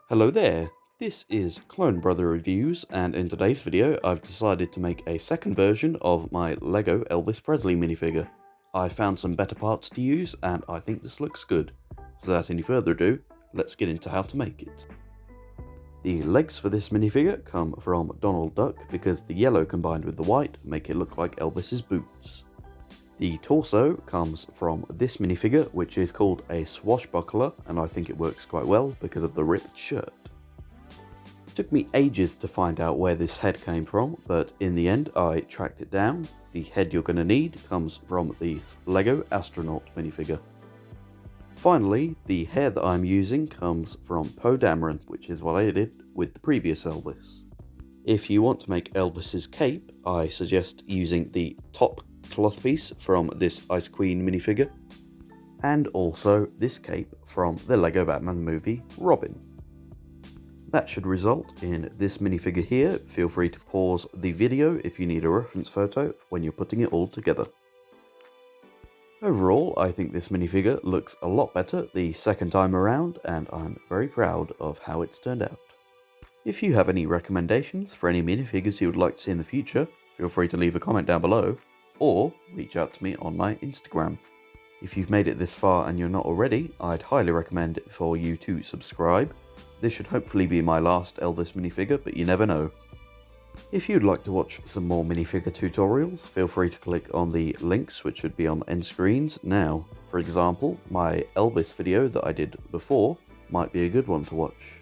Hello there, this is Clone Brother Reviews, and in today's video I've decided to make a second version of my LEGO Elvis Presley minifigure. I found some better parts to use and I think this looks good. So without any further ado, let's get into how to make it. The legs for this minifigure come from Donald Duck because the yellow combined with the white make it look like Elvis's boots. The torso comes from this minifigure, which is called a swashbuckler, and I think it works quite well because of the ripped shirt. It took me ages to find out where this head came from, but in the end I tracked it down. The head you're going to need comes from the LEGO astronaut minifigure. Finally, the hair that I'm using comes from Poe Dameron, which is what I did with the previous Elvis. If you want to make Elvis's cape, I suggest using the top cloth piece from this Ice Queen minifigure, and also this cape from the LEGO Batman movie Robin. That should result in this minifigure here. Feel free to pause the video if you need a reference photo when you're putting it all together. Overall, I think this minifigure looks a lot better the second time around, and I'm very proud of how it's turned out. If you have any recommendations for any minifigures you would like to see in the future, feel free to leave a comment down below, or reach out to me on my Instagram. If you've made it this far and you're not already, I'd highly recommend it for you to subscribe. This should hopefully be my last Elvis minifigure, but you never know. If you'd like to watch some more minifigure tutorials, feel free to click on the links which should be on the end screens now. For example, my Elvis video that I did before might be a good one to watch.